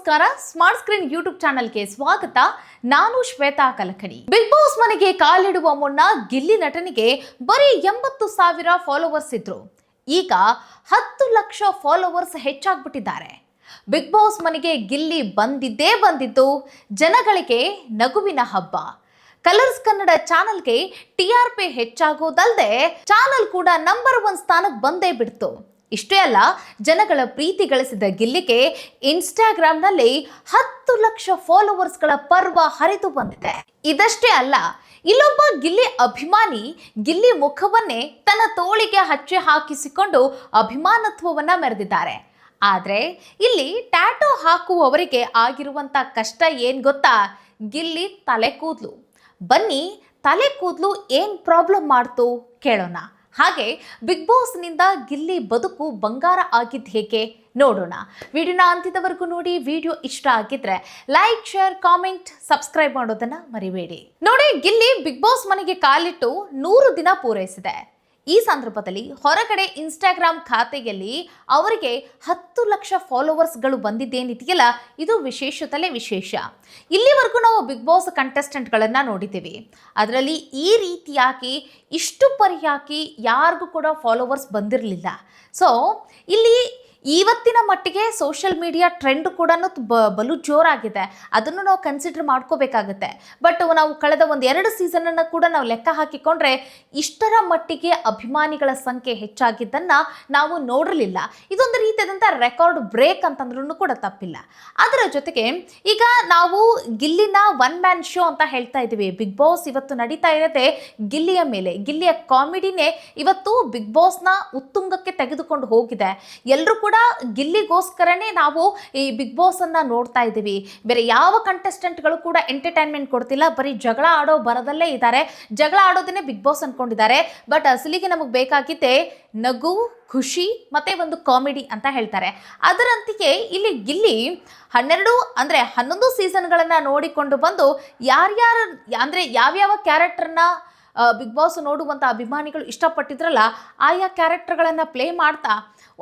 ನಮಸ್ಕಾರ, smart screen YouTube ಚಾನಲ್ಗೆ ಸ್ವಾಗತ. ನಾನು ಶ್ವೇತಾ ಕಲಕಡಿ. ಬಿಗ್ ಬಾಸ್ ಮನೆಗೆ ಕಾಲಿಡುವ ಮುನ್ನ ಗಿಲ್ಲಿ ನಟನಿಗೆ ಬರೀ 80,000 ಫಾಲೋವರ್ಸ್ ಇದ್ರು. ಈಗ 10 ಲಕ್ಷ ಫಾಲೋವರ್ಸ್ ಹೆಚ್ಚಾಗ್ಬಿಟ್ಟಿದ್ದಾರೆ. ಬಿಗ್ ಬಾಸ್ ಮನೆಗೆ ಗಿಲ್ಲಿ ಬಂದಿದ್ದು ಜನಗಳಿಗೆ ನಗುವಿನ ಹಬ್ಬ. ಕಲರ್ಸ್ ಕನ್ನಡ ಚಾನಲ್ಗೆ TRP ಹೆಚ್ಚಾಗೋದಲ್ಲದೆ ಚಾನಲ್ ಕೂಡ ನಂಬರ್ 1 ಸ್ಥಾನಕ್ಕೆ ಬಂದೇ ಬಿಡ್ತು. ಇಷ್ಟೇ ಅಲ್ಲ, ಜನಗಳ ಪ್ರೀತಿ ಗಳಿಸಿದ ಗಿಲ್ಲಿಗೆ ಇನ್ಸ್ಟಾಗ್ರಾಮ್ನಲ್ಲಿ 10 ಲಕ್ಷ ಫಾಲೋವರ್ಸ್ಗಳ ಪರ್ವ ಹರಿದು ಬಂದಿದೆ. ಇದಷ್ಟೇ ಅಲ್ಲ, ಇಲ್ಲೊಬ್ಬ ಗಿಲ್ಲಿ ಅಭಿಮಾನಿ ಗಿಲ್ಲಿ ಮುಖವನ್ನೇ ತನ್ನ ತೋಳಿಗೆ ಹಚ್ಚಿ ಹಾಕಿಸಿಕೊಂಡು ಅಭಿಮಾನತ್ವವನ್ನ ಮೆರೆದಿದ್ದಾರೆ. ಆದ್ರೆ ಇಲ್ಲಿ ಟ್ಯಾಟೋ ಹಾಕುವವರಿಗೆ ಆಗಿರುವಂತ ಕಷ್ಟ ಏನ್ ಗೊತ್ತಾ? ಗಿಲ್ಲಿ ತಲೆ ಕೂದಲು. ಬನ್ನಿ, ತಲೆ ಕೂದಲು ಏನ್ ಪ್ರಾಬ್ಲಮ್ ಮಾಡ್ತು ಕೇಳೋಣ. ಹಾಗೆ ಬಿಗ್ ಬಾಸ್ನಿಂದ ಗಿಲ್ಲಿ ಬದುಕು ಬಂಗಾರ ಆಗಿದ್ದು ಹೇಗೆ ನೋಡೋಣ. ವಿಡಿಯೋನ ಅಂತ್ಯದವರೆಗೂ ನೋಡಿ. ವಿಡಿಯೋ ಇಷ್ಟ ಆಗಿದ್ರೆ ಲೈಕ್, ಶೇರ್, ಕಾಮೆಂಟ್, ಸಬ್ಸ್ಕ್ರೈಬ್ ಮಾಡೋದನ್ನ ಮರಿಬೇಡಿ. ನೋಡಿ, ಗಿಲ್ಲಿ ಬಿಗ್ ಬಾಸ್ ಮನೆಗೆ ಕಾಲಿಟ್ಟು 100 ದಿನ ಪೂರೈಸಿದೆ. ಈ ಸಂದರ್ಭದಲ್ಲಿ ಹೊರಗಡೆ ಇನ್ಸ್ಟಾಗ್ರಾಮ್ ಖಾತೆಯಲ್ಲಿ ಅವರಿಗೆ 10 ಲಕ್ಷ ಫಾಲೋವರ್ಸ್ಗಳು ಬಂದಿದ್ದೇನಿದೆಯಲ್ಲ, ಇದು ವಿಶೇಷತಲೇ ವಿಶೇಷ. ಇಲ್ಲಿವರೆಗೂ ನಾವು ಬಿಗ್ ಬಾಸ್ ಕಂಟೆಸ್ಟೆಂಟ್ಗಳನ್ನು ನೋಡಿದ್ದೀವಿ. ಅದರಲ್ಲಿ ಈ ರೀತಿಯಾಗಿ ಇಷ್ಟು ಪರಿಯಾಗಿ ಯಾರಿಗೂ ಕೂಡ ಫಾಲೋವರ್ಸ್ ಬಂದಿರಲಿಲ್ಲ. ಸೊ ಇಲ್ಲಿ ಇವತ್ತಿನ ಮಟ್ಟಿಗೆ ಸೋಷಿಯಲ್ ಮೀಡಿಯಾ ಟ್ರೆಂಡ್ ಕೂಡ ಬಲು ಜೋರಾಗಿದೆ. ಅದನ್ನು ನಾವು ಕನ್ಸಿಡರ್ ಮಾಡ್ಕೋಬೇಕಾಗತ್ತೆ. ಬಟ್ ನಾವು ಕಳೆದ 1-2 ಸೀಸನನ್ನು ಕೂಡ ನಾವು ಲೆಕ್ಕ ಹಾಕಿಕೊಂಡ್ರೆ ಇಷ್ಟರ ಮಟ್ಟಿಗೆ ಅಭಿಮಾನಿಗಳ ಸಂಖ್ಯೆ ಹೆಚ್ಚಾಗಿದ್ದನ್ನು ನಾವು ನೋಡಿರಲಿಲ್ಲ. ಇದೊಂದು ರೀತಿಯಾದಂಥ ರೆಕಾರ್ಡ್ ಬ್ರೇಕ್ ಅಂತಂದ್ರೂ ಕೂಡ ತಪ್ಪಿಲ್ಲ. ಅದರ ಜೊತೆಗೆ ಈಗ ನಾವು ಗಿಲ್ಲಿನ 1 ಮ್ಯಾನ್ ಶೋ ಅಂತ ಹೇಳ್ತಾ ಇದ್ದೀವಿ. ಬಿಗ್ ಬಾಸ್ ಇವತ್ತು ನಡೀತಾ ಇರೋದೇ ಗಿಲ್ಲಿಯ ಮೇಲೆ. ಗಿಲ್ಲಿಯ ಕಾಮಿಡಿನೇ ಇವತ್ತು ಬಿಗ್ ಬಾಸ್ನ ಉತ್ತುಂಗಕ್ಕೆ ತೆಗೆದುಕೊಂಡು ಹೋಗಿದೆ. ಎಲ್ಲರೂ ಕೂಡ ಗಿಲ್ಲಿಗೋಸ್ಕರನೇ ನಾವು ಈ ಬಿಗ್ ಬಾಸ್ ಅನ್ನ ನೋಡ್ತಾ ಇದ್ದೀವಿ. ಬೇರೆ ಯಾವ ಕಂಟೆಸ್ಟೆಂಟ್ಗಳು ಕೂಡ ಎಂಟರ್ಟೈನ್ಮೆಂಟ್ ಕೊಡ್ತಿಲ್ಲ. ಬರೀ ಜಗಳ ಆಡೋ ಬರದಲ್ಲೇ ಇದ್ದಾರೆ. ಜಗಳ ಆಡೋದನ್ನೇ ಬಿಗ್ ಬಾಸ್ ಅನ್ಕೊಂಡಿದ್ದಾರೆ. ಬಟ್ ಅಸಲಿಗೆ ನಮಗೆ ಬೇಕಾಗಿದ್ದೆ ನಗು, ಖುಷಿ ಮತ್ತೆ ಒಂದು ಕಾಮಿಡಿ ಅಂತ ಹೇಳ್ತಾರೆ. ಅದರಂತೆಯೇ ಇಲ್ಲಿ ಗಿಲ್ಲಿ 11 ಸೀಸನ್ಗಳನ್ನು ನೋಡಿಕೊಂಡು ಬಂದು ಯಾರ್ಯಾರು ಅಂದರೆ ಯಾವ್ಯಾವ ಕ್ಯಾರೆಕ್ಟರ್ನ ಬಿಗ್ ಬಾಸ್ ನೋಡುವಂಥ ಅಭಿಮಾನಿಗಳು ಇಷ್ಟಪಟ್ಟಿದ್ರಲ್ಲ, ಆಯಾ ಕ್ಯಾರೆಕ್ಟರ್ಗಳನ್ನು ಪ್ಲೇ ಮಾಡ್ತಾ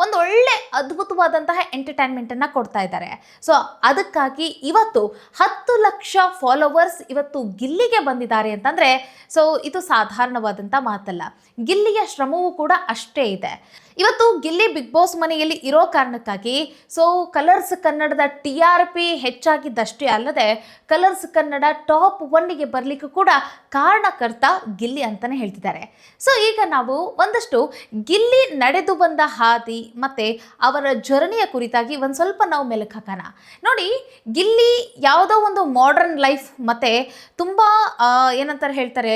ಒಂದು ಒಳ್ಳೆ ಅದ್ಭುತವಾದಂತಹ ಎಂಟರ್ಟೈನ್ಮೆಂಟನ್ನು ಕೊಡ್ತಾ ಇದ್ದಾರೆ. ಸೊ ಅದಕ್ಕಾಗಿ ಇವತ್ತು 10 ಲಕ್ಷ ಫಾಲೋವರ್ಸ್ ಇವತ್ತು ಗಿಲ್ಲಿಗೆ ಬಂದಿದ್ದಾರೆ ಅಂತಂದರೆ ಸೊ ಇದು ಸಾಧಾರಣವಾದಂಥ ಮಾತಲ್ಲ. ಗಿಲ್ಲಿಯ ಶ್ರಮವೂ ಕೂಡ ಅಷ್ಟೇ ಇದೆ. ಇವತ್ತು ಗಿಲ್ಲಿ ಬಿಗ್ ಬಾಸ್ ಮನೆಯಲ್ಲಿ ಇರೋ ಕಾರಣಕ್ಕಾಗಿ ಸೊ ಕಲರ್ಸ್ ಕನ್ನಡದ TRP ಹೆಚ್ಚಾಗಿದ್ದಷ್ಟೇ ಅಲ್ಲದೆ ಕಲರ್ಸ್ ಕನ್ನಡ ಟಾಪ್ 1ಗೆ ಬರಲಿಕ್ಕೂ ಕೂಡ ಕಾರಣಕರ್ತ ಗಿಲ್ಲಿ ಅಂತಲೇ ಹೇಳ್ತಿದ್ದಾರೆ. ಸೊ ಈಗ ನಾವು ಒಂದಷ್ಟು ಗಿಲ್ಲಿ ನಡೆದು ಬಂದ ಹಾದಿ ಮತ್ತು ಅವರ ಜರ್ನಿಯ ಕುರಿತಾಗಿ ಒಂದು ಸ್ವಲ್ಪ ನಾವು ಮೆಲುಕು ಹಾಕೋಣ. ನೋಡಿ, ಗಿಲ್ಲಿ ಯಾವುದೋ ಒಂದು ಮಾಡರ್ನ್ ಲೈಫ್ ಮತ್ತು ತುಂಬ ಏನಂತಾರೆ ಹೇಳ್ತಾರೆ,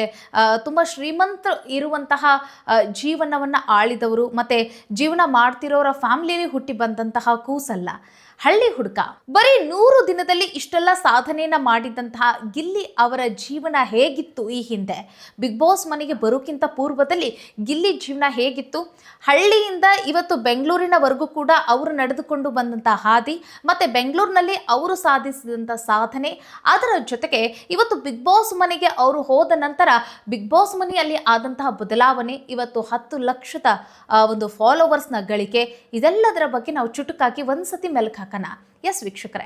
ತುಂಬ ಶ್ರೀಮಂತ ಇರುವಂತಹ ಜೀವನವನ್ನು ಆಳಿದವರು ಮತ್ತು ಜೀವನ ಮಾಡ್ತಿರೋರ ಫ್ಯಾಮಿಲಿಯಲ್ಲಿ ಹುಟ್ಟಿ ಬಂದಂತಹ ಕೂಸಲ್ಲ, ಹಳ್ಳಿ ಹುಡುಗ. ಬರೀ 100 ದಿನದಲ್ಲಿ ಇಷ್ಟೆಲ್ಲ ಸಾಧನೆಯನ್ನ ಮಾಡಿದಂತಹ ಗಿಲ್ಲಿ ಅವರ ಜೀವನ ಹೇಗಿತ್ತು ಈ ಹಿಂದೆ? ಬಿಗ್ ಬಾಸ್ ಮನೆಗೆ ಬರೋಕ್ಕಿಂತ ಪೂರ್ವದಲ್ಲಿ ಗಿಲ್ಲಿ ಜೀವನ ಹೇಗಿತ್ತು? ಹಳ್ಳಿಯಿಂದ ಇವತ್ತು ಬೆಂಗಳೂರಿನವರೆಗೂ ಕೂಡ ಅವರು ನಡೆದುಕೊಂಡು ಬಂದಂಥ ಹಾದಿ ಮತ್ತು ಬೆಂಗಳೂರಿನಲ್ಲಿ ಅವರು ಸಾಧಿಸಿದಂಥ ಸಾಧನೆ, ಅದರ ಜೊತೆಗೆ ಇವತ್ತು ಬಿಗ್ ಬಾಸ್ ಮನೆಗೆ ಅವರು ಹೋದ ನಂತರ ಬಿಗ್ ಬಾಸ್ ಮನೆಯಲ್ಲಿ ಆದಂತಹ ಬದಲಾವಣೆ, ಇವತ್ತು 10 ಲಕ್ಷದ ಒಂದು ಫಾಲೋವರ್ಸ್ನ ಗಳಿಕೆ, ಇದೆಲ್ಲದರ ಬಗ್ಗೆ ನಾವು ಚುಟುಕಾಗಿ ಒಂದ್ಸತಿ ಮೆಲುಕು ಹಾಕೋಣ. ಎಸ್ ವೀಕ್ಷಕರೇ,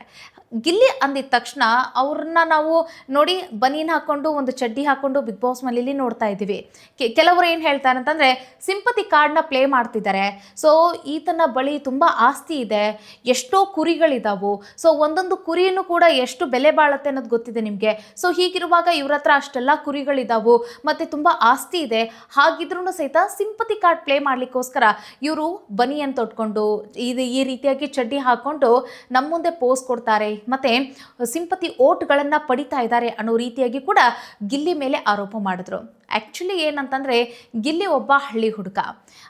ಗಿಲ್ಲಿ ಅಂದಿದ ತಕ್ಷಣ ಅವ್ರನ್ನ ನಾವು ನೋಡಿ ಬನೀನ್ ಹಾಕೊಂಡು ಒಂದು ಚಡ್ಡಿ ಹಾಕೊಂಡು ಬಿಗ್ ಬಾಸ್ ಮನೆಯಲ್ಲಿ ನೋಡ್ತಾ ಇದ್ದೀವಿ. ಕೆಲವರು ಏನು ಹೇಳ್ತಾರೆ ಅಂತಂದರೆ ಸಿಂಪತಿ ಕಾರ್ಡ್ನ ಪ್ಲೇ ಮಾಡ್ತಿದ್ದಾರೆ. ಸೊ ಈತನ ಬಳಿ ತುಂಬ ಆಸ್ತಿ ಇದೆ, ಎಷ್ಟೋ ಕುರಿಗಳಿದ್ದಾವು. ಸೊ ಒಂದೊಂದು ಕುರಿಯನ್ನು ಕೂಡ ಎಷ್ಟು ಬೆಲೆ ಬಾಳುತ್ತೆ ಅನ್ನೋದು ಗೊತ್ತಿದೆ ನಿಮಗೆ. ಸೊ ಹೀಗಿರುವಾಗ ಇವ್ರ ಹತ್ರ ಅಷ್ಟೆಲ್ಲ ಕುರಿಗಳಿದ್ದಾವು ಮತ್ತು ತುಂಬ ಆಸ್ತಿ ಇದೆ. ಹಾಗಿದ್ರೂ ಸಹಿತ ಸಿಂಪತಿ ಕಾರ್ಡ್ ಪ್ಲೇ ಮಾಡಲಿಕ್ಕೋಸ್ಕರ ಇವರು ಬನಿಯನ್ನು ತೊಟ್ಕೊಂಡು ಈ ರೀತಿಯಾಗಿ ಚಡ್ಡಿ ಹಾಕ್ಕೊಂಡು ನಮ್ಮ ಮುಂದೆ ಪೋಸ್ ಕೊಡ್ತಾರೆ ಮತ್ತು ಸಿಂಪತಿ ಓಟ್ಗಳನ್ನು ಪಡಿತಾ ಇದ್ದಾರೆ ಅನ್ನೋ ರೀತಿಯಾಗಿ ಕೂಡ ಗಿಲ್ಲಿ ಮೇಲೆ ಆರೋಪ ಮಾಡಿದ್ರು. ಆ್ಯಕ್ಚುಲಿ ಏನಂತಂದರೆ ಗಿಲ್ಲಿ ಒಬ್ಬ ಹಳ್ಳಿ ಹುಡುಗ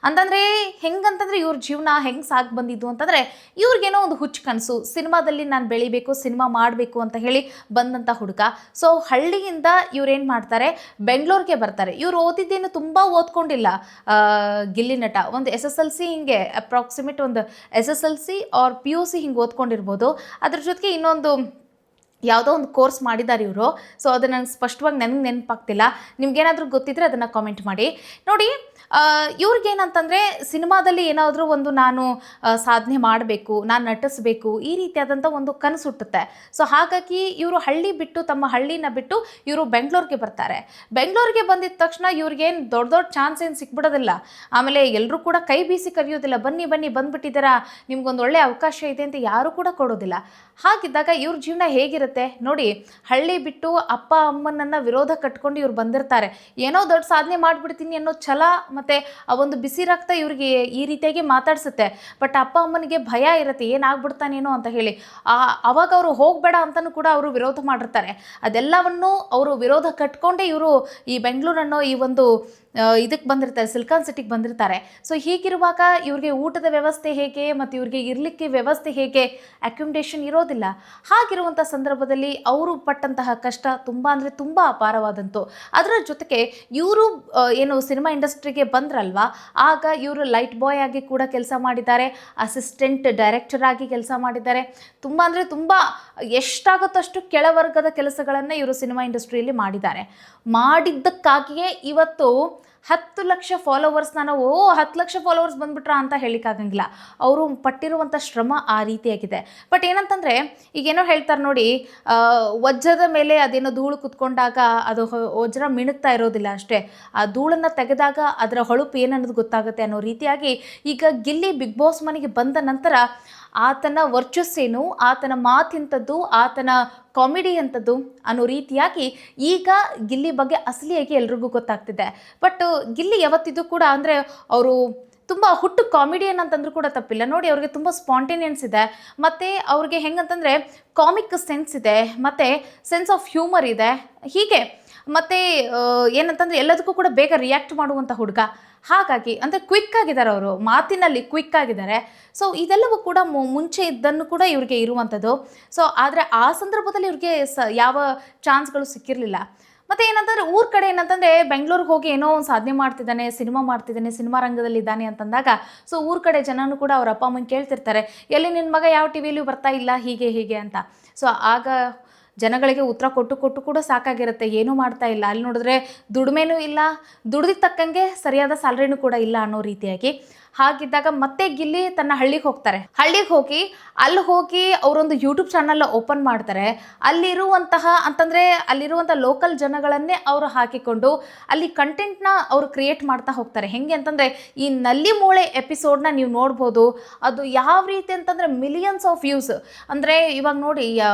ಅಂತಂದರೆ ಹೆಂಗಂತಂದರೆ ಇವ್ರ ಜೀವನ ಹೆಂಗೆ ಸಾಗಿ ಬಂದಿದ್ದು ಅಂತಂದರೆ ಇವ್ರಿಗೇನೋ ಒಂದು ಹುಚ್ಚು ಕನಸು, ಸಿನಿಮಾದಲ್ಲಿ ನಾನು ಬೆಳಿಬೇಕು, ಸಿನಿಮಾ ಮಾಡಬೇಕು ಅಂತ ಹೇಳಿ ಬಂದಂಥ ಹುಡುಗ. ಸೊ ಹಳ್ಳಿಯಿಂದ ಇವ್ರೇನು ಮಾಡ್ತಾರೆ, ಬೆಂಗಳೂರಿಗೆ ಬರ್ತಾರೆ. ಇವ್ರು ಓದಿದ್ದೇನು ತುಂಬ ಓದ್ಕೊಂಡಿಲ್ಲ. ಗಿಲ್ಲಿ ನಟ ಒಂದು SSLC ಹಿಂಗೆ ಅಪ್ರಾಕ್ಸಿಮೇಟ್ ಒಂದು SSLC ಆರ್ PUC ಹಿಂಗೆ ಓದ್ಕೊಂಡಿರ್ಬೋದು. ಅದ್ರ ಜೊತೆಗೆ ಇನ್ನೊಂದು ಯಾವುದೋ ಒಂದು ಕೋರ್ಸ್ ಮಾಡಿದ್ದಾರೆ ಇವರು. ಸೊ ಅದು ನನಗೆ ಸ್ಪಷ್ಟವಾಗಿ ನನಗೆ ನೆನಪಾಗ್ತಿಲ್ಲ. ನಿಮ್ಗೇನಾದರೂ ಗೊತ್ತಿದ್ದರೆ ಅದನ್ನು ಕಾಮೆಂಟ್ ಮಾಡಿ. ನೋಡಿ, ಇವ್ರಿಗೇನಂತಂದರೆ ಸಿನಿಮಾದಲ್ಲಿ ಏನಾದರೂ ಒಂದು ನಾನು ಸಾಧನೆ ಮಾಡಬೇಕು, ನಾನು ನಟಿಸಬೇಕು, ಈ ರೀತಿಯಾದಂಥ ಒಂದು ಕನಸು ಹುಟ್ಟುತ್ತೆ. ಸೊ ಹಾಗಾಗಿ ಇವರು ತಮ್ಮ ಹಳ್ಳಿನ ಬಿಟ್ಟು ಇವರು ಬೆಂಗಳೂರಿಗೆ ಬರ್ತಾರೆ. ಬೆಂಗಳೂರಿಗೆ ಬಂದಿದ ತಕ್ಷಣ ಇವ್ರಿಗೇನು ದೊಡ್ಡ ದೊಡ್ಡ ಚಾನ್ಸ್ ಏನು ಸಿಕ್ಬಿಡೋದಿಲ್ಲ. ಆಮೇಲೆ ಎಲ್ಲರೂ ಕೂಡ ಕೈ ಬೀಸಿ ಕರೆಯೋದಿಲ್ಲ, ಬನ್ನಿ ಬನ್ನಿ ಬಂದುಬಿಟ್ಟಿದ್ದೀರಾ, ನಿಮ್ಗೊಂದು ಒಳ್ಳೆ ಅವಕಾಶ ಇದೆ ಅಂತ ಯಾರೂ ಕೂಡ ಕೊಡೋದಿಲ್ಲ. ಹಾಗಿದ್ದಾಗ ಇವ್ರ ಜೀವನ ಹೇಗಿರುತ್ತೆ ನೋಡಿ. ಹಳ್ಳಿ ಬಿಟ್ಟು ಅಪ್ಪ ಅಮ್ಮನನ್ನು ವಿರೋಧ ಕಟ್ಕೊಂಡು ಇವ್ರು ಬಂದಿರ್ತಾರೆ. ಏನೋ ದೊಡ್ಡ ಸಾಧನೆ ಮಾಡಿಬಿಡ್ತೀನಿ ಅನ್ನೋ ಛಲ ಮತ್ತು ಆ ಒಂದು ಬಿಸಿ ರಕ್ತ ಇವ್ರಿಗೆ ಈ ರೀತಿಯಾಗಿ ಮಾತಾಡ್ಸುತ್ತೆ. ಬಟ್ ಅಪ್ಪ ಅಮ್ಮನಿಗೆ ಭಯ ಇರುತ್ತೆ, ಏನಾಗ್ಬಿಡ್ತಾನೇನೋ ಅಂತ ಹೇಳಿ. ಅವಾಗ ಅವರು ಹೋಗಬೇಡ ಅಂತಲೂ ಕೂಡ ಅವರು ವಿರೋಧ ಮಾಡಿರ್ತಾರೆ. ಅದೆಲ್ಲವನ್ನು ಅವರು ವಿರೋಧ ಕಟ್ಕೊಂಡೇ ಇವರು ಈ ಬೆಂಗಳೂರನ್ನೋ ಈ ಒಂದು ಇದಕ್ಕೆ ಬಂದಿರ್ತಾರೆ, ಸಿಲಿಕಾನ್ ಸಿಟಿಗೆ ಬಂದಿರ್ತಾರೆ. ಸೊ ಹೀಗಿರುವಾಗ ಇವ್ರಿಗೆ ಊಟದ ವ್ಯವಸ್ಥೆ ಹೇಗೆ ಮತ್ತು ಇವ್ರಿಗೆ ಇರಲಿಕ್ಕೆ ವ್ಯವಸ್ಥೆ ಹೇಗೆ, ಅಕ್ಯುಮಿಡೇಷನ್ ಇರೋದಿಲ್ಲ. ಹಾಗಿರುವಂಥ ಸಂದರ್ಭದಲ್ಲಿ ಅವರು ಪಟ್ಟಂತಹ ಕಷ್ಟ ತುಂಬ ಅಂದರೆ ತುಂಬ ಅಪಾರವಾದಂತು. ಅದರ ಜೊತೆಗೆ ಇವರು ಏನು ಸಿನಿಮಾ ಇಂಡಸ್ಟ್ರಿಗೆ ಬಂದ್ರಲ್ವಾ, ಆಗ ಇವರು ಲೈಟ್ ಬಾಯ್ ಆಗಿ ಕೂಡ ಕೆಲಸ ಮಾಡಿದ್ದಾರೆ, ಅಸಿಸ್ಟೆಂಟ್ ಡೈರೆಕ್ಟರ್ ಆಗಿ ಕೆಲಸ ಮಾಡಿದ್ದಾರೆ. ತುಂಬ ಅಂದರೆ ತುಂಬ ಎಷ್ಟಾಗುತ್ತಷ್ಟು ಕೆಳವರ್ಗದ ಕೆಲಸಗಳನ್ನು ಇವರು ಸಿನಿಮಾ ಇಂಡಸ್ಟ್ರಿಯಲ್ಲಿ ಮಾಡಿದ್ದಕ್ಕಾಗಿಯೇ ಇವತ್ತು 10 ಲಕ್ಷ ಫಾಲೋವರ್ಸ್ನ ನಾವು 10 ಲಕ್ಷ ಫಾಲೋವರ್ಸ್ ಬಂದ್ಬಿಟ್ರಾ ಅಂತ ಹೇಳಿಕ್ಕಾಗಂಗಿಲ್ಲ. ಅವರು ಪಟ್ಟಿರುವಂಥ ಶ್ರಮ ಆ ರೀತಿಯಾಗಿದೆ. ಬಟ್ ಏನಂತಂದರೆ ಈಗೇನೋ ಹೇಳ್ತಾರೆ ನೋಡಿ, ವಜ್ರದ ಮೇಲೆ ಅದೇನೋ ಧೂಳು ಕುತ್ಕೊಂಡಾಗ ಅದು ವಜ್ರ ಮಿಣುಕ್ತಾ ಇರೋದಿಲ್ಲ ಅಷ್ಟೇ, ಆ ಧೂಳನ್ನು ತೆಗೆದಾಗ ಅದರ ಹೊಳಪು ಏನನ್ನೋದು ಗೊತ್ತಾಗುತ್ತೆ ಅನ್ನೋ ರೀತಿಯಾಗಿ ಈಗ ಗಿಲ್ಲಿ ಬಿಗ್ ಬಾಸ್ ಮನೆಗೆ ಬಂದ ನಂತರ ಆತನ ವರ್ಚಸ್ಸೇನು, ಆತನ ಮಾತಿಂಥದ್ದು, ಆತನ ಕಾಮಿಡಿ ಅಂಥದ್ದು ಅನ್ನೋ ರೀತಿಯಾಗಿ ಈಗ ಗಿಲ್ಲಿ ಬಗ್ಗೆ ಅಸಲಿಯಾಗಿ ಎಲ್ರಿಗೂ ಗೊತ್ತಾಗ್ತಿದೆ. ಬಟ್ ಗಿಲ್ಲಿ ಯಾವತ್ತಿದ್ದು ಕೂಡ ಅಂದರೆ ಅವರು ತುಂಬ ಹುಟ್ಟು ಕಾಮಿಡಿಯನ್ ಅಂತಂದ್ರೂ ಕೂಡ ತಪ್ಪಿಲ್ಲ ನೋಡಿ. ಅವ್ರಿಗೆ ತುಂಬ ಸ್ಪಾಂಟೇನಿಯನ್ಸ್ ಇದೆ, ಮತ್ತು ಅವ್ರಿಗೆ ಹೆಂಗಂತಂದರೆ ಕಾಮಿಕ್ ಸೆನ್ಸ್ ಇದೆ, ಮತ್ತು ಸೆನ್ಸ್ ಆಫ್ ಹ್ಯೂಮರ್ ಇದೆ. ಹೀಗೆ ಮತ್ತು ಏನಂತಂದರೆ ಎಲ್ಲದಕ್ಕೂ ಕೂಡ ಬೇಗ ರಿಯಾಕ್ಟ್ ಮಾಡುವಂಥ ಹುಡುಗ. ಹಾಗಾಗಿ ಅಂದರೆ ಕ್ವಿಕ್ ಆಗಿದ್ದಾರೆ, ಅವರು ಮಾತಿನಲ್ಲಿ ಕ್ವಿಕ್ ಆಗಿದ್ದಾರೆ. ಸೊ ಇದೆಲ್ಲವೂ ಕೂಡ ಮುಂಚೆ ಇದ್ದನ್ನು ಕೂಡ ಇವ್ರಿಗೆ ಇರುವಂಥದ್ದು. ಸೊ ಆದರೆ ಆ ಸಂದರ್ಭದಲ್ಲಿ ಇವ್ರಿಗೆ ಯಾವ ಚಾನ್ಸ್ಗಳು ಸಿಕ್ಕಿರಲಿಲ್ಲ. ಮತ್ತು ಏನಂತಂದರೆ ಊರ ಕಡೆ ಏನಂತಂದರೆ ಬೆಂಗಳೂರಿಗೆ ಹೋಗಿ ಏನೋ ಒಂದು ಸಾಧನೆ ಮಾಡ್ತಿದ್ದಾನೆ, ಸಿನಿಮಾ ರಂಗದಲ್ಲಿ ಇದ್ದಾನೆ ಅಂತಂದಾಗ ಸೊ ಊರ ಕಡೆ ಜನನೂ ಕೂಡ ಅವ್ರ ಅಪ್ಪ ಅಮ್ಮನ ಕೇಳ್ತಿರ್ತಾರೆ, ಎಲ್ಲಿ ನಿನ್ನ ಮಗ ಯಾವ ಟಿ ವಿಯಲ್ಲೂ ಬರ್ತಾ ಇಲ್ಲ, ಹೀಗೆ ಅಂತ. ಸೊ ಆಗ ಜನಗಳಿಗೆ ಉತ್ತರ ಕೊಟ್ಟು ಕೂಡ ಸಾಕಾಗಿರುತ್ತೆ, ಏನೂ ಮಾಡ್ತಾ ಇಲ್ಲ, ಅಲ್ಲಿ ನೋಡಿದ್ರೆ ದುಡಿಮೆನೂ ಇಲ್ಲ, ದುಡ್ದಿಗೆ ತಕ್ಕಂಗೆ ಸರಿಯಾದ ಸ್ಯಾಲ್ರಿನೂ ಕೂಡ ಇಲ್ಲ ಅನ್ನೋ ರೀತಿಯಾಗಿ. ಹಾಗಿದ್ದಾಗ ಮತ್ತೆ ಗಿಲ್ಲಿ ತನ್ನ ಹಳ್ಳಿಗೆ ಹೋಗ್ತಾರೆ. ಅಲ್ಲಿ ಹೋಗಿ ಅವರೊಂದು ಯೂಟ್ಯೂಬ್ ಚಾನಲ್ ಓಪನ್ ಮಾಡ್ತಾರೆ. ಅಲ್ಲಿರುವಂಥ ಲೋಕಲ್ ಜನಗಳನ್ನೇ ಅವರು ಹಾಕಿಕೊಂಡು ಅಲ್ಲಿ ಕಂಟೆಂಟ್ನ ಅವರು ಕ್ರಿಯೇಟ್ ಮಾಡ್ತಾ ಹೋಗ್ತಾರೆ. ಹೆಂಗೆ ಅಂತಂದರೆ ಈ ನಲ್ಲಿ ಮೂಳೆ ಎಪಿಸೋಡ್ನ ನೀವು ನೋಡ್ಬೋದು. ಅದು ಯಾವ ರೀತಿ ಅಂತಂದರೆ ಮಿಲಿಯನ್ಸ್ ಆಫ್ ವ್ಯೂಸ್. ಅಂದರೆ ಇವಾಗ ನೋಡಿ,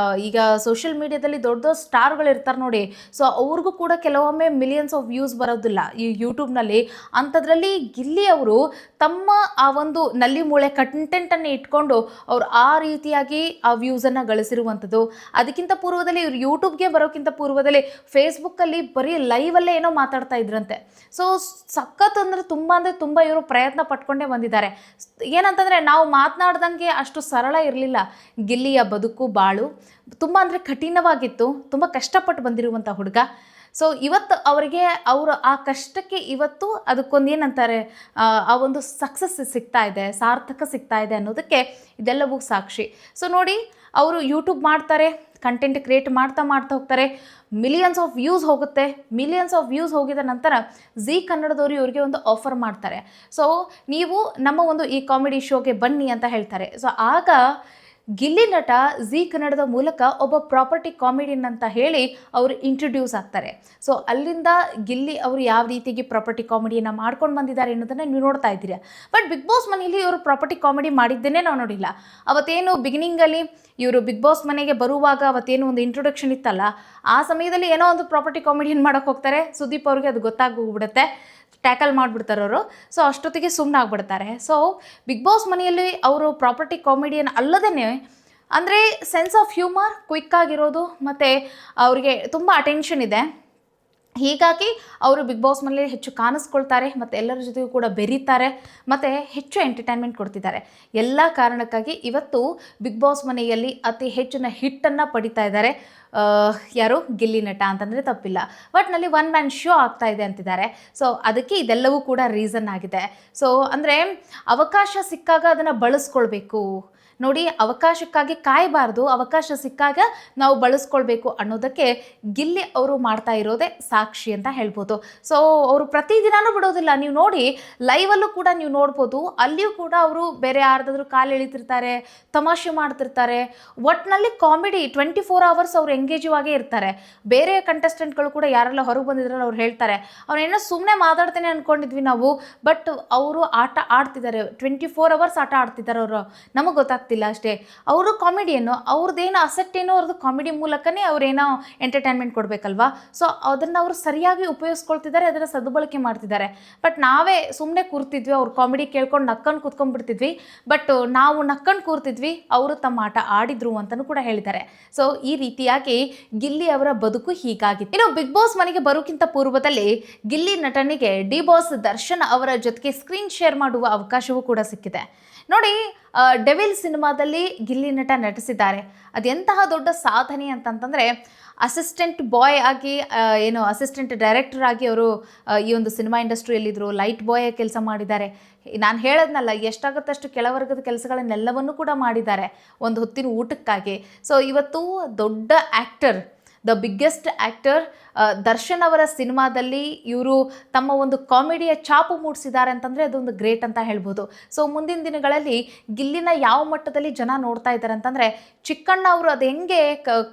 ಈಗ ಸೋಷಿಯಲ್ ಮೀಡಿಯಾದಲ್ಲಿ ದೊಡ್ಡ ದೊಡ್ಡ ಸ್ಟಾರ್ಗಳು ಇರ್ತಾರೆ ನೋಡಿ. ಸೊ ಅವ್ರಿಗೂ ಕೂಡ ಕೆಲವೊಮ್ಮೆ ಮಿಲಿಯನ್ಸ್ ಆಫ್ ವ್ಯೂಸ್ ಬರೋದಿಲ್ಲ ಈ ಯೂಟ್ಯೂಬ್ನಲ್ಲಿ. ಅಂಥದ್ರಲ್ಲಿ ಗಿಲ್ಲಿ ಅವರು ತಮ್ಮ ಆ ಒಂದು ನಲ್ಲಿ ಮೂಳೆ ಕಂಟೆಂಟನ್ನು ಇಟ್ಕೊಂಡು ಅವ್ರು ಆ ರೀತಿಯಾಗಿ ಆ ವ್ಯೂಸನ್ನು ಗಳಿಸಿರುವಂಥದ್ದು. ಅದಕ್ಕಿಂತ ಪೂರ್ವದಲ್ಲಿ ಇವ್ರು ಯೂಟ್ಯೂಬ್ಗೆ ಬರೋಕ್ಕಿಂತ ಪೂರ್ವದಲ್ಲಿ ಫೇಸ್ಬುಕ್ಕಲ್ಲಿ ಬರೀ ಲೈವಲ್ಲೇ ಏನೋ ಮಾತಾಡ್ತಾ ಇದ್ರಂತೆ. ಸೊ ಸಖತ್ ಅಂದರೆ ತುಂಬ ಇವರು ಪ್ರಯತ್ನ ಪಟ್ಕೊಂಡೇ ಬಂದಿದ್ದಾರೆ. ಏನಂತಂದರೆ ನಾವು ಮಾತನಾಡ್ದಂಗೆ ಅಷ್ಟು ಸರಳ ಇರಲಿಲ್ಲ ಗಿಲ್ಲಿಯ ಬದುಕು ಬಾಳು. ತುಂಬ ಅಂದರೆ ಕಠಿಣವಾಗಿತ್ತು, ತುಂಬ ಕಷ್ಟಪಟ್ಟು ಬಂದಿರುವಂಥ ಹುಡುಗ. ಸೊ ಇವತ್ತು ಅವರಿಗೆ ಆ ಕಷ್ಟಕ್ಕೆ ಇವತ್ತು ಅದಕ್ಕೊಂದು ಏನಂತಾರೆ, ಆ ಒಂದು ಸಕ್ಸಸ್ ಸಿಗ್ತಾ ಇದೆ, ಸಾರ್ಥಕ ಸಿಗ್ತಾ ಇದೆ ಅನ್ನೋದಕ್ಕೆ ಇದೆಲ್ಲವೂ ಸಾಕ್ಷಿ. ಸೊ ನೋಡಿ, ಅವರು ಯೂಟ್ಯೂಬ್ ಮಾಡ್ತಾರೆ, ಕಂಟೆಂಟ್ ಕ್ರಿಯೇಟ್ ಮಾಡ್ತಾ ಹೋಗ್ತಾರೆ. ಮಿಲಿಯನ್ಸ್ ಆಫ್ ವ್ಯೂಸ್ ಹೋಗುತ್ತೆ. ಮಿಲಿಯನ್ಸ್ ಆಫ್ ವ್ಯೂಸ್ ಹೋಗಿದ ನಂತರ ಝೀ ಕನ್ನಡದವರು ಇವರಿಗೆ ಒಂದು ಆಫರ್ ಮಾಡ್ತಾರೆ. ಸೊ ನೀವು ನಮ್ಮ ಒಂದು ಈ ಕಾಮಿಡಿ ಶೋಗೆ ಬನ್ನಿ ಅಂತ ಹೇಳ್ತಾರೆ. ಸೊ ಆಗ ಗಿಲ್ಲಿ ನಟ ಝೀ ಕನ್ನಡದ ಮೂಲಕ ಒಬ್ಬ ಪ್ರಾಪರ್ಟಿ ಕಾಮಿಡಿಯನ್ ಅಂತ ಹೇಳಿ ಅವರು ಇಂಟ್ರೊಡ್ಯೂಸ್ ಆಗ್ತಾರೆ. ಸೊ ಅಲ್ಲಿಂದ ಗಿಲ್ಲಿ ಅವರು ಯಾವ ರೀತಿಗೆ ಪ್ರಾಪರ್ಟಿ ಕಾಮಿಡಿಯನ್ನು ಮಾಡ್ಕೊಂಡು ಬಂದಿದ್ದಾರೆ ಅನ್ನೋದನ್ನು ನೀವು ನೋಡ್ತಾ ಇದ್ದೀರಾ. ಬಟ್ ಬಿಗ್ ಬಾಸ್ ಮನೆಯಲ್ಲಿ ಇವರು ಪ್ರಾಪರ್ಟಿ ಕಾಮಿಡಿ ಮಾಡಿದ್ದೇನೆ ನಾವು ನೋಡಿಲ್ಲ. ಅವತ್ತೇನು ಬಿಗಿನಿಂಗಲ್ಲಿ ಇವರು ಬಿಗ್ ಬಾಸ್ ಮನೆಗೆ ಬರುವಾಗ ಅವತ್ತೇನು ಒಂದು ಇಂಟ್ರೊಡಕ್ಷನ್ ಇತ್ತಲ್ಲ, ಆ ಸಮಯದಲ್ಲಿ ಏನೋ ಒಂದು ಪ್ರಾಪರ್ಟಿ ಕಾಮಿಡಿಯನ್ ಮಾಡೋಕ್ಕೆ ಹೋಗ್ತಾರೆ. ಸುದೀಪ್ ಅವ್ರಿಗೆ ಅದು ಗೊತ್ತಾಗೋಗ್ಬಿಡುತ್ತೆ, ಟ್ಯಾಕಲ್ ಮಾಡಿಬಿಡ್ತಾರೆ ಅವರು. ಸೊ ಅಷ್ಟೊತ್ತಿಗೆ ಸುಮ್ಮನೆ ಆಗ್ಬಿಡ್ತಾರೆ. ಸೊ ಬಿಗ್ ಬಾಸ್ ಮನೆಯಲ್ಲಿ ಅವರು ಪ್ರಾಪರ್ಟಿ ಕಾಮಿಡಿಯನ್ ಅಲ್ಲದೇ ಅಂದರೆ ಸೆನ್ಸ್ ಆಫ್ ಹ್ಯೂಮರ್, ಕ್ವಿಕ್ ಆಗಿರೋದು, ಮತ್ತು ಅವರಿಗೆ ತುಂಬ ಅಟೆನ್ಷನ್ ಇದೆ. ಹೀಗಾಗಿ ಅವರು ಬಿಗ್ ಬಾಸ್ ಮನೆಯಲ್ಲಿ ಹೆಚ್ಚು ಕಾಣಿಸ್ಕೊಳ್ತಾರೆ ಮತ್ತು ಎಲ್ಲರ ಜೊತೆಗೂ ಕೂಡ ಬೆರೀತಾರೆ ಮತ್ತು ಹೆಚ್ಚು ಎಂಟರ್ಟೈನ್ಮೆಂಟ್ ಕೊಡ್ತಿದ್ದಾರೆ. ಎಲ್ಲ ಕಾರಣಕ್ಕಾಗಿ ಇವತ್ತು ಬಿಗ್ ಬಾಸ್ ಮನೆಯಲ್ಲಿ ಅತಿ ಹೆಚ್ಚಿನ ಹಿಟ್ಟನ್ನು ಪಡಿತಾ ಇದ್ದಾರೆ. ಯಾರು ಗಿಲ್ಲಿ ನಟ ಅಂತಂದರೆ ತಪ್ಪಿಲ್ಲ. ಒಟ್ನಲ್ಲಿ ಒನ್ ಮ್ಯಾನ್ ಶೋ ಆಗ್ತಾ ಇದೆ ಅಂತಿದ್ದಾರೆ. ಸೊ ಅದಕ್ಕೆ ಇದೆಲ್ಲವೂ ಕೂಡ ರೀಸನ್ ಆಗಿದೆ. ಸೊ ಅಂದರೆ ಅವಕಾಶ ಸಿಕ್ಕಾಗ ಅದನ್ನು ಬಳಸ್ಕೊಳ್ಬೇಕು ನೋಡಿ, ಅವಕಾಶಕ್ಕಾಗಿ ಕಾಯಬಾರ್ದು, ಅವಕಾಶ ಸಿಕ್ಕಾಗ ನಾವು ಬಳಸ್ಕೊಳ್ಬೇಕು ಅನ್ನೋದಕ್ಕೆ ಗಿಲ್ಲಿ ಅವರು ಮಾಡ್ತಾ ಇರೋದೇ ಸಾಕ್ಷಿ ಅಂತ ಹೇಳ್ಬೋದು. ಸೊ ಅವರು ಪ್ರತಿದಿನನೂ ಬಿಡೋದಿಲ್ಲ. ನೀವು ನೋಡಿ ಲೈವಲ್ಲೂ ಕೂಡ ನೀವು ನೋಡ್ಬೋದು, ಅಲ್ಲಿಯೂ ಕೂಡ ಅವರು ಬೇರೆ ಯಾರ್ದಾದ್ರೂ ಕಾಲು ಎಳಿತಿರ್ತಾರೆ, ತಮಾಷೆ ಮಾಡ್ತಿರ್ತಾರೆ. ಒಟ್ಟಿನಲ್ಲಿ ಕಾಮಿಡಿ 24 hours ಅವ್ರು ಎಂಗೇಜಿವ್ ಆಗೇ ಇರ್ತಾರೆ. ಬೇರೆ ಕಂಟೆಸ್ಟೆಂಟ್ಗಳು ಕೂಡ ಯಾರೆಲ್ಲ ಹೊರಗೆ ಬಂದಿದ್ರಲ್ಲ ಅವ್ರು ಹೇಳ್ತಾರೆ, ಅವ್ರೇನೋ ಸುಮ್ಮನೆ ಮಾತಾಡ್ತೇನೆ ಅಂದ್ಕೊಂಡಿದ್ವಿ ನಾವು, ಬಟ್ ಅವರು ಆಟ ಆಡ್ತಿದ್ದಾರೆ, 24 hours ಆಟ ಆಡ್ತಿದ್ದಾರೆ ಅವರು, ನಮಗೆ ಗೊತ್ತಾಗ್ತಿಲ್ಲ ಅಷ್ಟೇ. ಅವರು ಕಾಮಿಡಿಯನ್ನು, ಅವ್ರದ್ದೇನೋ ಅಸೆಟ್ ಏನೋ ಅವ್ರದ್ದು ಕಾಮಿಡಿ ಮೂಲಕನೇ ಅವ್ರೇನೋ ಎಂಟರ್ಟೈನ್ಮೆಂಟ್ ಕೊಡಬೇಕಲ್ವಾ. ಸೊ ಅದನ್ನು ಅವರು ಸರಿಯಾಗಿ ಉಪಯೋಗಿಸ್ಕೊಳ್ತಿದ್ದಾರೆ, ಅದನ್ನು ಸದುಬಳಕೆ ಮಾಡ್ತಿದ್ದಾರೆ. ಬಟ್ ನಾವೇ ಸುಮ್ಮನೆ ಕೂರ್ತಿದ್ವಿ, ಅವ್ರು ಕಾಮಿಡಿ ಕೇಳ್ಕೊಂಡು ನಕ್ಕಂಡು ಕೂತ್ಕೊಂಡ್ಬಿಡ್ತಿದ್ವಿ. ಬಟ್ ನಾವು ನಕ್ಕಂಡು ಕೂರ್ತಿದ್ವಿ, ಅವರು ತಮ್ಮ ಆಟ ಆಡಿದ್ರು ಅಂತಲೂ ಕೂಡ ಹೇಳಿದ್ದಾರೆ. ಸೊ ಈ ರೀತಿಯಾಗಿ ಗಿಲ್ಲಿ ಅವರ ಬದುಕು ಹೀಗಾಗಿತ್ತು. ಇನ್ನು ಬಿಗ್ ಬಾಸ್ ಮನೆಗೆ ಬರೋಕ್ಕಿಂತ ಪೂರ್ವದಲ್ಲಿ ಗಿಲ್ಲಿ ನಟನಿಗೆ ಡಿ ಬಾಸ್ ದರ್ಶನ್ ಅವರ ಜೊತೆಗೆ ಸ್ಕ್ರೀನ್ ಶೇರ್ ಮಾಡುವ ಅವಕಾಶವೂ ಕೂಡ ಸಿಕ್ಕಿದೆ ನೋಡಿ. ಡೆವಿಲ್ ಸಿನಿಮಾದಲ್ಲಿ ಗಿಲ್ಲಿ ನಟ ನಟಿಸಿದ್ದಾರೆ. ಅದೆಂತಹ ದೊಡ್ಡ ಸಾಧನೆ ಅಂತಂತಂದರೆ, ಅಸಿಸ್ಟೆಂಟ್ ಬಾಯ್ ಆಗಿ ಅಸಿಸ್ಟೆಂಟ್ ಡೈರೆಕ್ಟರ್ ಆಗಿ ಅವರು ಈ ಒಂದು ಸಿನಿಮಾ ಇಂಡಸ್ಟ್ರಿಯಲ್ಲಿದ್ದರು. ಲೈಟ್ ಬಾಯ್ ಕೆಲಸ ಮಾಡಿದ್ದಾರೆ. ನಾನು ಹೇಳೋದ್ನಲ್ಲ, ಎಷ್ಟಾಗುತ್ತಷ್ಟು ಕೆಳವರ್ಗದ ಕೆಲಸಗಳನ್ನೆಲ್ಲವನ್ನೂ ಕೂಡ ಮಾಡಿದ್ದಾರೆ ಒಂದು ಹೊತ್ತಿನ ಊಟಕ್ಕಾಗಿ. ಸೊ ಇವತ್ತು ದೊಡ್ಡ actor, the biggest actor Darshan ಅವರ ಸಿನಿಮಾದಲ್ಲಿ ಇವರು ತಮ್ಮ ಒಂದು ಕಾಮಿಡಿಯ ಛಾಪು ಮೂಡಿಸಿದ್ದಾರೆ ಅಂತಂದರೆ ಅದೊಂದು ಗ್ರೇಟ್ ಅಂತ ಹೇಳ್ಬೋದು. ಸೊ ಮುಂದಿನ ದಿನಗಳಲ್ಲಿ ಗಿಲ್ಲಿನ ಯಾವ ಮಟ್ಟದಲ್ಲಿ ಜನ ನೋಡ್ತಾ ಇದ್ದಾರೆ ಅಂತಂದರೆ, ಚಿಕ್ಕಣ್ಣ ಅವರು ಅದು ಹೆಂಗೆ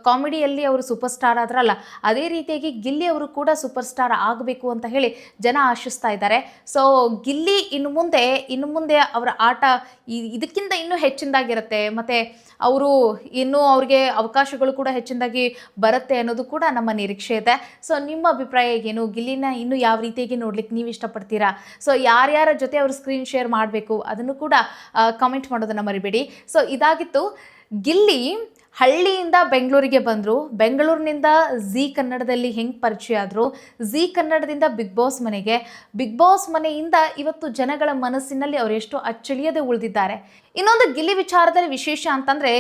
ಕಾಮಿಡಿಯಲ್ಲಿ ಅವರು ಸೂಪರ್ ಸ್ಟಾರ್ ಆದ್ರಲ್ಲ, ಅದೇ ರೀತಿಯಾಗಿ ಗಿಲ್ಲಿ ಅವರು ಕೂಡ ಸೂಪರ್ ಸ್ಟಾರ್ ಆಗಬೇಕು ಅಂತ ಹೇಳಿ ಜನ ಆಶಿಸ್ತಾ ಇದ್ದಾರೆ. ಸೊ ಗಿಲ್ಲಿ ಇನ್ನು ಮುಂದೆ ಅವರ ಆಟ ಇದಕ್ಕಿಂತ ಇನ್ನೂ ಹೆಚ್ಚಿನದಾಗಿರುತ್ತೆ, ಮತ್ತು ಅವರು ಇನ್ನೂ ಅವ್ರಿಗೆ ಅವಕಾಶಗಳು ಕೂಡ ಹೆಚ್ಚಿನದಾಗಿ ಬರುತ್ತೆ ಅನ್ನೋದು ಕೂಡ ನಮ್ಮ ನಿರೀಕ್ಷೆ ಇದೆ. ಸೊ ನಿಮ್ಮ ಅಭಿಪ್ರಾಯ ಏನು? ಗಿಲ್ಲಿನ ಇನ್ನೂ ಯಾವ ರೀತಿಯಾಗಿ ನೋಡ್ಲಿಕ್ಕೆ ನೀವು ಇಷ್ಟಪಡ್ತೀರಾ? ಸೊ ಯಾರ್ಯಾರ ಜೊತೆ ಅವರು ಸ್ಕ್ರೀನ್ ಶೇರ್ ಮಾಡಬೇಕು ಅದನ್ನು ಕೂಡ ಕಾಮೆಂಟ್ ಮಾಡೋದನ್ನು ಮರಿಬೇಡಿ. ಸೊ ಇದಾಗಿತ್ತು ಗಿಲ್ಲಿ ಹಳ್ಳಿಯಿಂದ ಬೆಂಗಳೂರಿಗೆ ಬಂದರು, ಬೆಂಗಳೂರಿನಿಂದ ಝೀ ಕನ್ನಡದಲ್ಲಿ ಹೆಂಗೆ ಪರಿಚಯ ಆದರು, ಝೀ ಕನ್ನಡದಿಂದ ಬಿಗ್ ಬಾಸ್ ಮನೆಗೆ, ಬಿಗ್ ಬಾಸ್ ಮನೆಯಿಂದ ಇವತ್ತು ಜನಗಳ ಮನಸ್ಸಿನಲ್ಲಿ ಅವರು ಎಷ್ಟು ಅಚ್ಚಳಿಯದೆ ಉಳಿದಿದ್ದಾರೆ. ಇನ್ನೊಂದು ಗಿಲ್ಲಿ ವಿಚಾರದಲ್ಲಿ ವಿಶೇಷ ಅಂತಂದರೆ,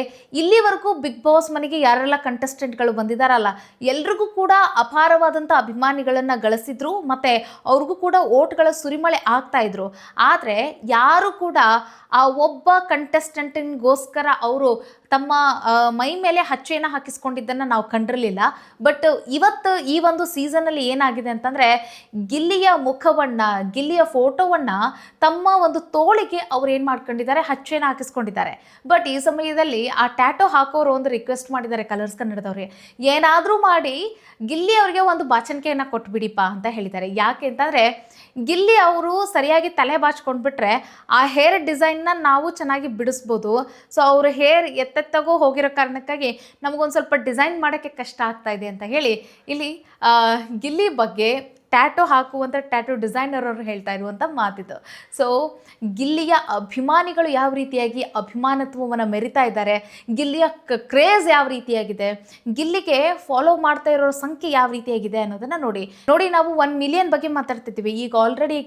ಇಲ್ಲಿವರೆಗೂ ಬಿಗ್ ಬಾಸ್ ಮನೆಗೆ ಯಾರೆಲ್ಲ ಕಂಟೆಸ್ಟೆಂಟ್ಗಳು ಬಂದಿದ್ದಾರಲ್ಲ, ಎಲ್ರಿಗೂ ಕೂಡ ಅಪಾರವಾದಂಥ ಅಭಿಮಾನಿಗಳನ್ನು ಗಳಿಸಿದ್ರು, ಮತ್ತು ಅವ್ರಿಗೂ ಕೂಡ ಓಟ್ಗಳ ಸುರಿಮಳೆ ಆಗ್ತಾಯಿದ್ರು. ಆದರೆ ಯಾರು ಕೂಡ ಆ ಒಬ್ಬ ಕಂಟೆಸ್ಟೆಂಟಿಗೋಸ್ಕರ ಅವರು ತಮ್ಮ ಮೈ ಮೇಲೆ ಹಚ್ಚೆಯನ್ನು ಹಾಕಿಸ್ಕೊಂಡಿದ್ದನ್ನು ನಾವು ಕಂಡಿರಲಿಲ್ಲ. ಬಟ್ ಇವತ್ತು ಈ ಒಂದು ಸೀಸನಲ್ಲಿ ಏನಾಗಿದೆ ಅಂತಂದರೆ, ಗಿಲ್ಲಿಯ ಮುಖವನ್ನು, ಗಿಲ್ಲಿಯ ಫೋಟೋವನ್ನು ತಮ್ಮ ಒಂದು ತೋಳಿಗೆ ಅವ್ರು ಏನು ಮಾಡ್ಕೊಂಡಿದ್ದಾರೆ, ಹಚ್ಚೆಯನ್ನು ಹಾಕಿಸ್ಕೊಂಡಿದ್ದಾರೆ. ಬಟ್ ಈ ಸಮಯದಲ್ಲಿ ಆ ಟ್ಯಾಟೋ ಹಾಕೋರು ಒಂದು ರಿಕ್ವೆಸ್ಟ್ ಮಾಡಿದ್ದಾರೆ ಕಲರ್ಸ್ ಕನ್ನಡದವ್ರಿಗೆ, ಏನಾದರೂ ಮಾಡಿ ಗಿಲ್ಲಿ ಅವರಿಗೆ ಒಂದು ಬಾಚಣಿಕೆಯನ್ನು ಕೊಟ್ಬಿಡಿಪ್ಪ ಅಂತ ಹೇಳಿದ್ದಾರೆ. ಯಾಕೆ ಅಂತಂದರೆ, ಗಿಲ್ಲಿ ಅವರು ಸರಿಯಾಗಿ ತಲೆ ಬಾಚ್ಕೊಂಡ್ಬಿಟ್ರೆ ಆ ಹೇರ್ ಡಿಸೈನ್ನ ನಾವು ಚೆನ್ನಾಗಿ ಬಿಡಿಸ್ಬೋದು. ಸೊ ಅವ್ರ ಹೇರ್ ಎತ್ತೆತ್ತಾಗೂ ಹೋಗಿರೋ ಕಾರಣಕ್ಕಾಗಿ ನಮಗೊಂದು ಸ್ವಲ್ಪ ಡಿಸೈನ್ ಮಾಡೋಕ್ಕೆ ಕಷ್ಟ ಆಗ್ತಾ ಇದೆ ಅಂತ ಹೇಳಿ ಇಲ್ಲಿ ಗಿಲ್ಲಿ ಬಗ್ಗೆ ಟ್ಯಾಟೋ ಹಾಕುವಂಥ ಟ್ಯಾಟೋ ಡಿಸೈನರ್ ಅವರು ಹೇಳ್ತಾ ಇರುವಂಥ ಮಾತಿದು. ಸೊ ಗಿಲ್ಲಿಯ ಅಭಿಮಾನಿಗಳು ಯಾವ ರೀತಿಯಾಗಿ ಅಭಿಮಾನತ್ವವನ್ನು ಮೆರಿತಾ ಇದ್ದಾರೆ, ಗಿಲ್ಲಿಯ ಕ್ರೇಜ್ ಯಾವ ರೀತಿಯಾಗಿದೆ, ಗಿಲ್ಲಿಗೆ ಫಾಲೋ ಮಾಡ್ತಾ ಇರೋ ಸಂಖ್ಯೆ ಯಾವ ರೀತಿಯಾಗಿದೆ ಅನ್ನೋದನ್ನು ನೋಡಿ. ನಾವು 1 ಮಿಲಿಯನ್ ಬಗ್ಗೆ ಮಾತಾಡ್ತಿದ್ದೀವಿ. ಈಗ ಆಲ್ರೆಡಿ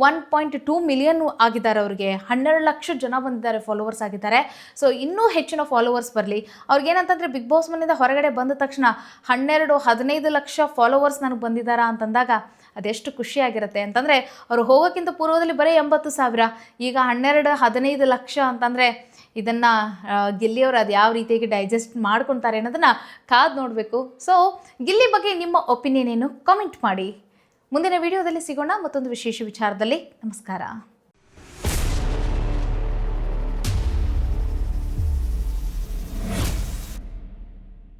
1.2 ಮಿಲಿಯನ್ ಆಗಿದ್ದಾರೆ. ಅವ್ರಿಗೆ 12 ಲಕ್ಷ ಜನ ಬಂದಿದ್ದಾರೆ, ಫಾಲೋವರ್ಸ್ ಆಗಿದ್ದಾರೆ. ಸೊ ಇನ್ನೂ ಹೆಚ್ಚಿನ ಫಾಲೋವರ್ಸ್ ಬರಲಿ. ಅವ್ರಿಗೇನಂತಂದರೆ, ಬಿಗ್ ಬಾಸ್ ಮನೆಯಿಂದ ಹೊರಗಡೆ ಬಂದ ತಕ್ಷಣ 12-15 ಲಕ್ಷ ಫಾಲೋವರ್ಸ್ ನನಗೆ ಬಂದಿದ್ದಾರಾ ಅಂತಂದಾಗ ಅದೆಷ್ಟು ಖುಷಿಯಾಗಿರುತ್ತೆ ಅಂತಂದರೆ, ಅವರು ಹೋಗೋಕ್ಕಿಂತ ಪೂರ್ವದಲ್ಲಿ ಬರೀ 80,000, ಈಗ 12-15 ಲಕ್ಷ ಅಂತಂದರೆ ಇದನ್ನು ಗಿಲ್ಲಿಯವರು ಅದು ಯಾವ ರೀತಿಯಾಗಿ ಡೈಜೆಸ್ಟ್ ಮಾಡ್ಕೊತಾರೆ ಅನ್ನೋದನ್ನು ಕಾದು ನೋಡಬೇಕು. ಸೊ ಗಿಲ್ಲಿ ಬಗ್ಗೆ ನಿಮ್ಮ ಒಪಿನಿಯನ್ ಏನು, ಕಾಮೆಂಟ್ ಮಾಡಿ. ಮುಂದಿನ ವಿಡಿಯೋದಲ್ಲಿ ಸಿಗೋಣ ಮತ್ತೊಂದು ವಿಶೇಷ ವಿಚಾರದಲ್ಲಿ. ನಮಸ್ಕಾರ.